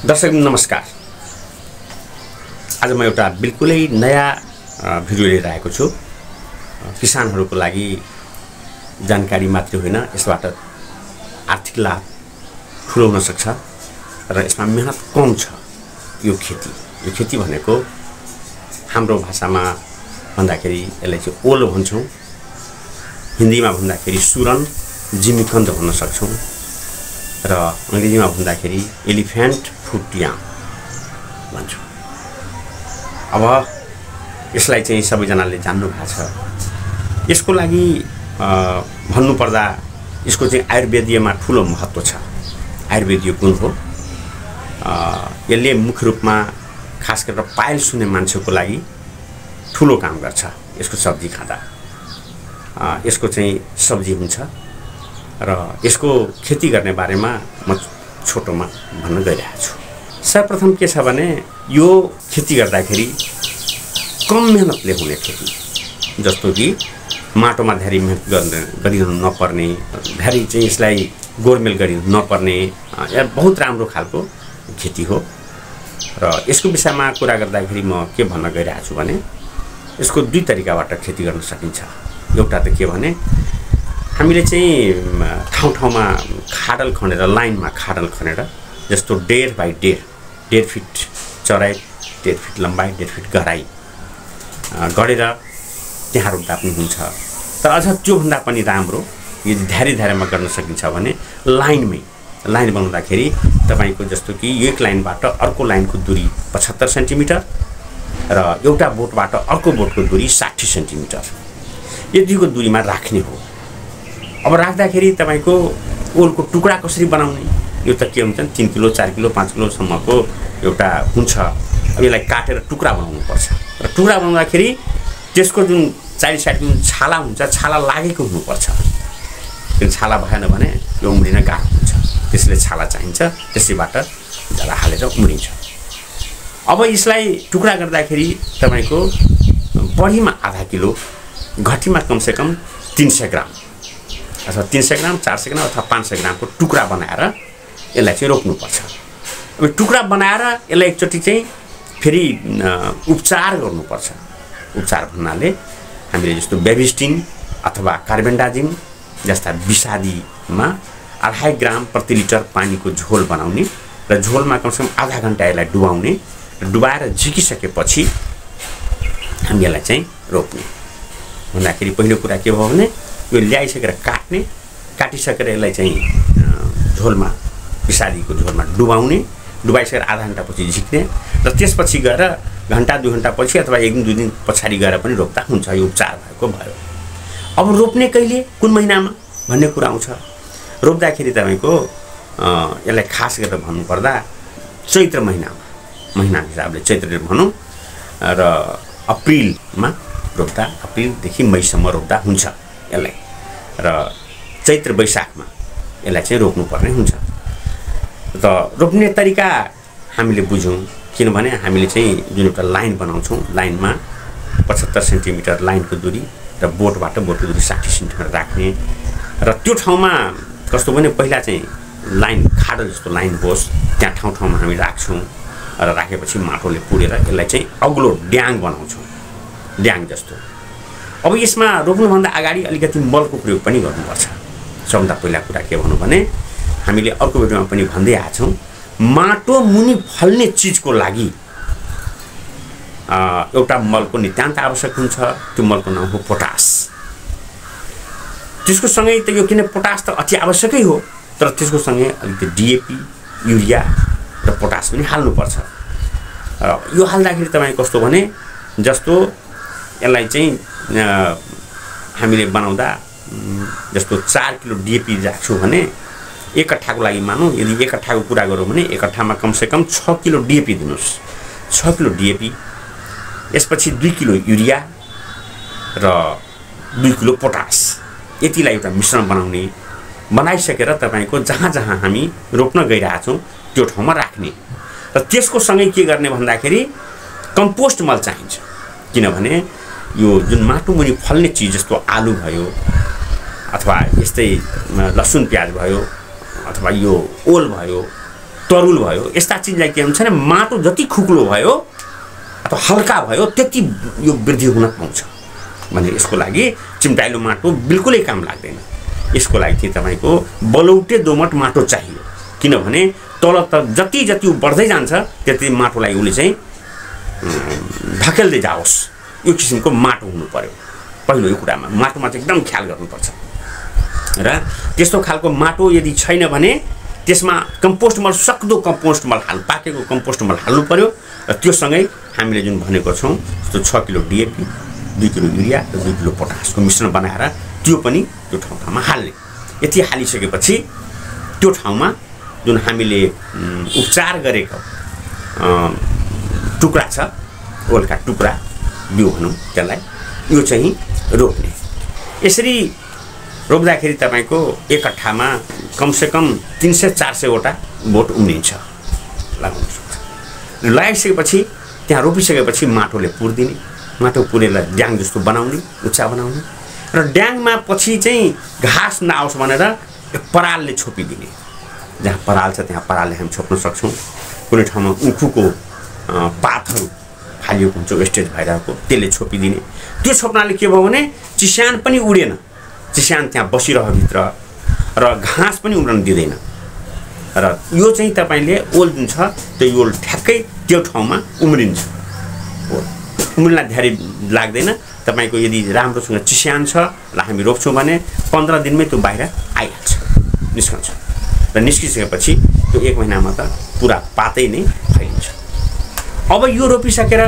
दर्शक नमस्कार। आज म एउटा बिल्कुलै नयाँ भिडियो लिएर आएको छु। किसानहरूको लागि जानकारी मात्र होइन, यसबाट आर्थिक लाभ ठुलो हुन सक्छ र यसमा मेहनत कम छ। यो खेती भनेको हाम्रो भाषामा भन्दाखेरि यसलाई चाहिँ ओलो भन्छौँ, हिन्दीमा भन्दाखेरि सुरन जिमीकन्द भन्न सक्छौँ र अंग्रेजीमा भन्दाखेरि एलिफेन्ट फुट याम भन्छौँ। अब यसलाई चाहिँ सबैजनाले जान्नु भएको छ। यसको लागि भन्नुपर्दा यसको चाहिँ आयुर्वेदीयमा ठुलो महत्त्व छ। आयुर्वेदीय गुण हो। यसले मुख्य रूपमा खास गरेर पाइल सुन्ने मान्छेको लागि ठुलो काम गर्छ। यसको सब्जी खाँदा यसको चाहिँ सब्जी हुन्छ र यसको खेती गर्ने बारेमा म छोटोमा भन्न गइरहेको छु। सर्वप्रथम के छ भने यो खेती गर्दाखेरि कम मेहनतले हुने खेती, जस्तो कि माटोमा धेरै मेहनत गरिरहनु नपर्ने, धेरै चाहिँ यसलाई गोरमेल गरिरहनु नपर्ने, बहुत राम्रो खालको खेती हो। र यसको विषयमा कुरा गर्दाखेरि म के भन्न गइरहेको छु भने यसको दुई तरिकाबाट खेती गर्न सकिन्छ। एउटा त के भने हामीले चाहिँ ठाउँ-ठाउँमा खाडल खनेर, लाइनमा खाडल खनेर, जस्तो 1.5 बाई 1.5 फिट चौडाइ, 1.5 फिट लम्बाइ, 1.5 फिट गहराई गरेर त्यहाँ रोप्दा पनि हुन्छ। तर अझ त्योभन्दा पनि राम्रो यो धेरै गर्न सकिन्छ भने लाइन बनाउँदाखेरि तपाईको जस्तो कि एक लाइनबाट अर्को लाइनको दूरी 75 सेन्टिमिटर र एउटा बोटबाट अर्को बोटको दूरी 60 सेन्टिमिटर, यो दुईको दूरीमा राख्ने हो। अब राख्दाखेरि तपाईको ओलको टुक्रा कसरी बनाउने, यो त के हुन्छ 3 किलो 4 किलो 5 किलो सम्मको एउटा हुन्छ। अब यसलाई काटेर टुक्रा बनाउनु पर्छ र टुक्रा बनाउँदाखेरि त्यसको जुन 40-60 जुन छाला हुन्छ, छाला लागेको हुनुपर्छ। किन छाला भएन भने यो उम्रिन गाह्रो हुन्छ। त्यसले छाला चाहिन्छ, त्यसैबाट जरा हालेर उम्रिन्छ। अब यसलाई टुक्रा गर्दाखेरि तपाईको बढीमा आधा किलो, घटीमा कमसेकम 300 ग्राम अथवा 300 ग्राम 400 ग्राम अथवा 500 ग्रामको टुक्रा बनाएर यसलाई चाहिँ रोप्नुपर्छ। अब टुक्रा बनाएर यसलाई एकचोटि चाहिँ फेरि उपचार गर्नुपर्छ। उपचार भन्नाले हामीले जस्तो बेबिस्टिन अथवा कार्बेन्डाजिम जस्ता विषादीमा 2.5 ग्राम प्रति लिटर पानीको झोल बनाउने र झोलमा कमसेकम आधा घण्टा यसलाई डुबाउने र डुबाएर झिकिसकेपछि हामी यसलाई चाहिँ रोप्ने। भन्दाखेरि पहिलो कुरा के भयो भने यो ल्याइसकेर काटिसकेर यसलाई चाहिँ झोलमा, विषादीको झोलमा डुबाइसकेर आधा घण्टापछि झिक्ने र त्यसपछि गएर घण्टा 2 घण्टा पछि अथवा 1-2 दिन पछाडि गएर पनि रोप्दा हुन्छ। यो उपचार भएको भयो। अब रोप्ने कहिले, कुन महिनामा भन्ने कुरा आउँछ। रोप्दाखेरि तपाईको यसलाई खास गरेर भन्नुपर्दा चैत्र महिना हिसाबले चैत्र भनौँ र अप्रिलमा रोप्दा, अप्रिलदेखि मईसम्म रोप्दा हुन्छ यसलाई। र चैत्र वैशाखमा यसलाई चाहिँ रोप्नुपर्ने हुन्छ। त रोप्ने तरिका हामीले बुझौँ, किनभने हामीले चाहिँ जुन एउटा लाइन बनाउँछौँ, लाइनमा 75 सेन्टिमिटर लाइनको दूरी र बोटबाट बोटको दूरी 60 सेन्टिमिटर राख्ने र त्यो ठाउँमा कस्तो भने पहिला चाहिँ लाइन खाडल जस्तो लाइन होस्, त्यहाँ ठाउँ-ठाउँमा हामी राख्छौँ र राखेपछि माटोले पुरेर यसलाई चाहिँ अग्लो ड्याङ बनाउँछौँ, ड्याङ जस्तो। अब यसमा रोप्नुभन्दा अगाडि अलिकति मलको प्रयोग पनि गर्नुपर्छ। सबभन्दा पहिला कुरा के भनौँ भने हामीले अर्को भिडियोमा पनि भन्दै आएका छौँ, माटो मुनि फल्ने चिजको लागि एउटा मलको नितान्त आवश्यक हुन्छ। त्यो मलको नाम हो पोटास। त्यसको सँगै त यो किन पोटास त अति आवश्यकै हो, तर त्यसको सँगै अलिकति डिएपी, युरिया र पोटास पनि हाल्नुपर्छ। यो हाल्दाखेरि तपाईँ कस्तो भने जस्तो यसलाई चाहिँ हामीले बनाउँदा जस्तो 4 किलो डिएपी राख्छु भने एक कट्ठाको लागि मानौँ, यदि एक कट्ठाको कुरा गरौँ भने एक कट्ठामा कमसेकम 6 किलो डिएपी दिनुहोस्। 6 किलो डिएपी, यसपछि 2 किलो युरिया र 2 किलो पोटास, यतिलाई एउटा मिश्रण बनाइसकेर तपाईको जहाँ हामी रोप्न गइरहेछौँ त्यो ठाउँमा राख्ने र त्यसको सँगै के गर्ने भन्दाखेरि कम्पोस्ट मल चाहिन्छ। किनभने यो जुन माटो मुनि फल्ने चिज जस्तो आलु भयो अथवा यस्तै लसुन प्याज भयो अथवा यो ओल भयो तरुल भयो, यस्ता चिजलाई के हुन्छ भने माटो जति खुकुलो भयो अथवा हल्का भयो त्यति यो वृद्धि हुन पाउँछ भने यसको लागि चिम्टाइलो माटो बिल्कुलै काम लाग्दैन। यसको लागि चाहिँ तपाईको बलौटे दोमट माटो चाहियो, किनभने तल त जति जति बढ्दै जान्छ त्यति माटोलाई उले चाहिँ धकेल्दै जाओस्, यो किसिमको माटो हुनु पर्यो। पहिलो यो कुरामा माटोमा चाहिँ एकदम ख्याल गर्नुपर्छ र त्यस्तो खालको माटो यदि छैन भने त्यसमा कम्पोस्ट मल, सक्दो कम्पोस्ट मल पाकेको कम्पोस्ट मल हाल्नु पर्यो र त्योसँगै हामीले जुन भनेको छौँ जस्तो 6 किलो डिएपी, 2 किलो युरिया र 2 किलो पोटासको मिश्रण बनाएर त्यो पनि त्यो ठाउँमा हाल्ने। यति हालिसकेपछि त्यो ठाउँमा जुन हामीले उपचार गरेको टुक्रा छ, ओलका टुक्रा बिउ भनौँ त्यसलाई, यो चाहिँ रोप्ने। यसरी रोप्दाखेरि तपाईको एक कट्ठामा कमसेकम 300-400 वटा बोट उम्रिन्छ, लगाउन सक्छ। लगाइसकेपछि त्यहाँ रोपिसकेपछि माटोले पुर्दिने, माटो पुरेर ड्याङ जस्तो बनाउने, उच्चा बनाउने र ड्याङमा पछि चाहिँ घाँस नआओस् भनेर परालले छोपिदिने। जहाँ पराल छ त्यहाँ परालले हामी छोप्न सक्छौँ। कुनै ठाउँमा उखुको पातहरू फालिएको हुन्छ वेस्टेज भइरहेको, त्यसले छोपिदिने। त्यो छोप्नाले के भयो भने चिस्यान पनि उडेन, चिस्यान त्यहाँ बसिरह भित्र र घाँस पनि उम्रन दिँदैन र यो चाहिँ तपाईँले ओल जुन छ त्यो ओल ठ्याक्कै त्यो ठाउँमा उम्रिन्छ। उम्रिन धेरै लाग्दैन। तपाईँको यदि राम्रोसँग चिस्यान छ र हामी रोप्छौँ भने 15 दिनमै त्यो बाहिर आइहाल्छ, निस्कन्छ र निस्किसकेपछि त्यो 1 महिनामा त पुरा पातै नै फैलिन्छ। अब यो रोपिसकेर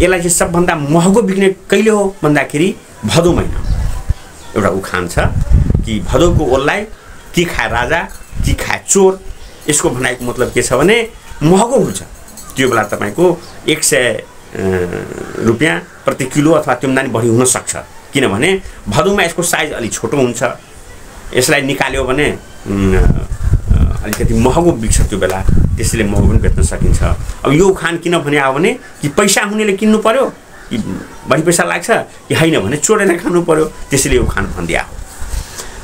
यसलाई चाहिँ सबभन्दा महँगो बिक्ने कहिले हो भन्दाखेरि भदौ महिना। एउटा उखान छ कि भदौको ओललाई कि खाए राजा कि खाए चोर। यसको भनाइको मतलब के छ भने महँगो हुन्छ। त्यो बेला तपाईँको 100 रुपियाँ प्रति किलो अथवा त्योभन्दा नि बढी हुन सक्छ, किनभने भदौमा यसको साइज अलि छोटो हुन्छ। यसलाई निकाल्यो भने अलिकति महँगो बिक्छ त्यो बेला, त्यसैले महँगो पनि बेच्न सकिन्छ। अब यो उखान किन भने आयो भने कि पैसा हुनेले किन्नु पर्यो कि बढी पैसा लाग्छ कि होइन भने चोरेर खानु पर्यो, त्यसैले यो उखान भनिदिया हो।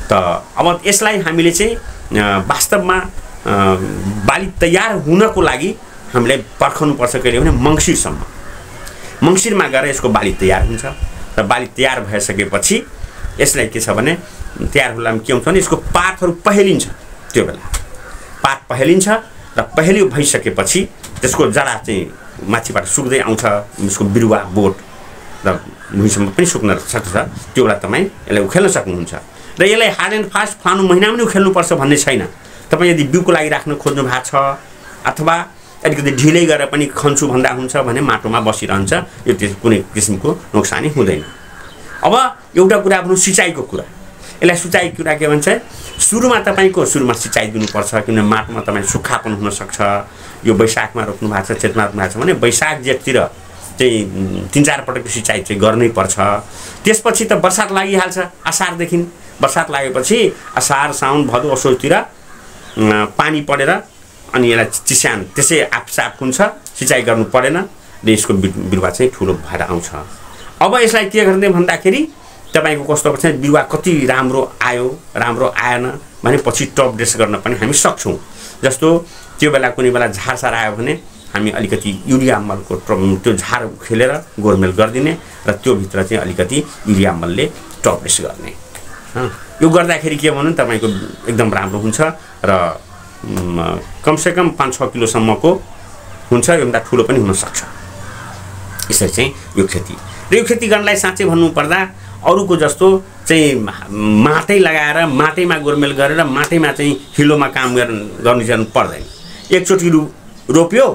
त अब यसलाई हामीले चाहिँ वास्तवमा बाली तयार हुनको लागि हामीले पर्खनुपर्छ कहिले भने मङ्सिरसम्म। मङ्सिरमा गएर यसको बाली तयार हुन्छ र बाली तयार भइसकेपछि यसलाई के छ भने तयार हुलामा के हुन्छ भने यसको पातहरू पहेलिन्छ। त्यो बेला पात पहेलिन्छ र पहेलियो भइसकेपछि त्यसको जरा चाहिँ माथिबाट सुक्दै आउँछ, यसको बिरुवा बोट र भुइँसम्म पनि सुक्न सक्छ। त्यो बेला तपाईँ यसलाई उखेल्न सक्नुहुन्छ र यसलाई हार्ड एन्ड फास्ट फलानु महिनामा पनि उखेल्नुपर्छ भन्ने छैन। तपाईँ यदि बिउको लागि राख्न खोज्नु भएको छ अथवा अलिकति ढिलै गरेर पनि खन्छु भन्दा हुन्छ भने माटोमा बसिरहन्छ, यो कुनै किसिमको नोक्सानी हुँदैन। अब एउटा कुरा आफ्नो सिँचाइको कुरा, यसलाई सिँचाइ कुरा के भन्छ, सुरुमा सिँचाइ दिनुपर्छ, किनभने माटोमा तपाईँ सुक्खापन हुनसक्छ। यो वैशाखमा रोप्नु भएको छ, चेतमा रोप्नु भएको छ भने वैशाख जेठतिर चाहिँ 3-4 पटक सिँचाइ चाहिँ गर्नै पर्छ। त्यसपछि त बर्सात लागिहाल्छ, असारदेखि बर्सात लागेपछि असार साउन भदौ असोजतिर पानी परेर अनि यसलाई चिस्यान त्यसै आफसाफ हुन्छ, सिँचाइ गर्नु परेन र यसको बिरुवा चाहिँ ठुलो भएर आउँछ। अब यसलाई के गर्ने भन्दाखेरि तपाईँको कस्तो पर्छ, बिरुवा कति राम्रो आयो राम्रो आएन भने पछि टप ड्रेस गर्न पनि हामी सक्छौँ। जस्तो त्यो बेला कुनै बेला झारसार आयो भने हामी अलिकति युरिया मलको त्यो झार खेलेर गोरमेल गरिदिने र त्यो भित्र चाहिँ अलिकति युरिया मलले टप ड्रेस गर्ने। यो गर्दाखेरि के भन्नु तपाईँको एकदम राम्रो हुन्छ र कमसेकम 5-6 किलोसम्मको हुन्छ, योभन्दा ठुलो पनि हुनसक्छ। यसरी चाहिँ यो खेती र यो खेती गर्नलाई साँच्चै भन्नुपर्दा अरूको जस्तो चाहिँ माटै लगाएर माटैमा गोरमेल गरेर माटैमा चाहिँ हिलोमा काम गर्नु पर्दैन। एकचोटि रोप्यो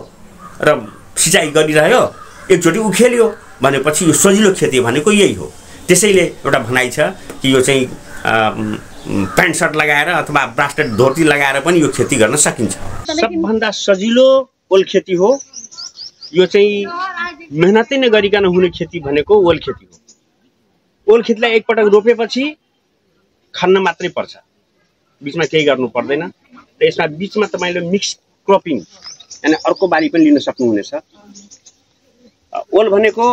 र सिँचाइ गरिरह्यो, एकचोटि उखेल्यो भनेपछि यो सजिलो खेती भनेको यही हो। त्यसैले एउटा भनाइ छ कि यो चाहिँ प्यान्ट सर्ट लगाएर अथवा ब्रास्टेड धोती लगाएर पनि यो खेती गर्न सकिन्छ। सबभन्दा सजिलो ओल खेती हो यो। चाहिँ मेहनतै नगरिकन हुने खेती भनेको ओल खेती हो। ओल खेतीलाई एकपटक रोपेपछि खन्न मात्रै पर्छ, बिचमा केही गर्नु पर्दैन र यसमा बिचमा तपाईँले मिक्स क्रपिङ यानी अर्को बाली पनि लिन सक्नुहुनेछ। ओल भनेको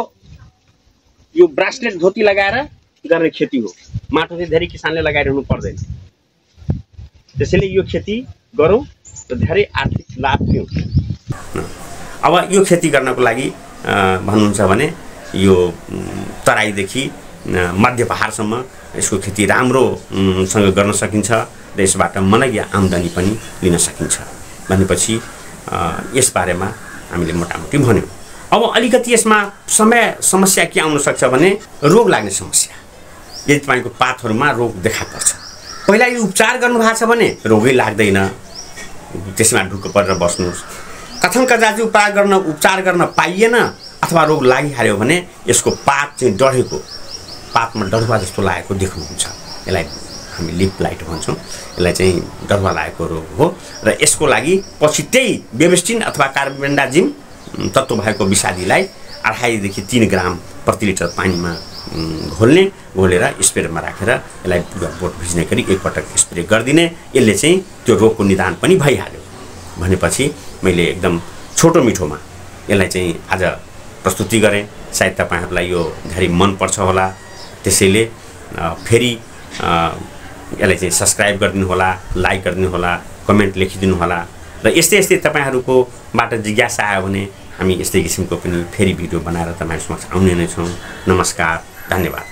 यो ब्रास्लेट धोती लगाएर गर्ने खेती हो, माटो चाहिँ धेरै किसानले लगाइरहनु पर्दैन। त्यसैले यो खेती गरौँ र धेरै आर्थिक लाभ पनि हुन्छ। अब यो खेती गर्नको लागि भन्नुहुन्छ भने यो तराईदेखि मध्य पहाडसम्म यसको खेती राम्रोसँग गर्न सकिन्छ र यसबाट मनग्या आम्दानी पनि लिन सकिन्छ भनेपछि यसबारेमा हामीले मोटामोटी भन्यौँ। अब अलिकति यसमा समस्या के आउन सक्छ भने रोग लाग्ने समस्या। यदि तपाईँको पातहरूमा रोग देखा पर्छ, पहिला यो उपचार गर्नुभएको छ भने रोगै लाग्दैन, त्यसमा ढुक्क परेर बस्नुहोस्। कथन कदाचित उपचार गर्न पाइएन अथवा रोग लागिहाल्यो भने यसको पात चाहिँ डढेको, पातमा डढुवा जस्तो लागेको देख्नुहुन्छ। यसलाई हामी लिप ब्लाइट भन्छौँ। यसलाई चाहिँ डढुवा लागेको रोग हो र यसको लागि पछि त्यही बेबेस्टिन अथवा कार्बेन्डाजिम तत्त्व भएको विषादीलाई 2.5 देखि 3 ग्राम प्रति लिटर पानीमा घोलेर स्प्रेमा राखेर यसलाई पुरा बोट भिज्ने गरी एकपटक स्प्रे गरिदिने। यसले चाहिँ त्यो रोगको निदान पनि भइहाल्यो भनेपछि मैले एकदम छोटो मिठोमा यसलाई चाहिँ आज प्रस्तुति गरेँ। सायद तपाईँहरूलाई यो धेरै मनपर्छ होला, त्यसैले फेरि यसलाई चाहिँ सब्सक्राइब गरिदिनु होला, लाइक गरिदिनु होला, कमेन्ट लेखिदिनु होला र यस्तै तपाईँहरूकोबाट जिज्ञासा आयो भने हामी यस्तै किसिमको पनि फेरि भिडियो बनाएर तपाईँहरू समक्ष आउने नै छौँ। नमस्कार, धन्यवाद।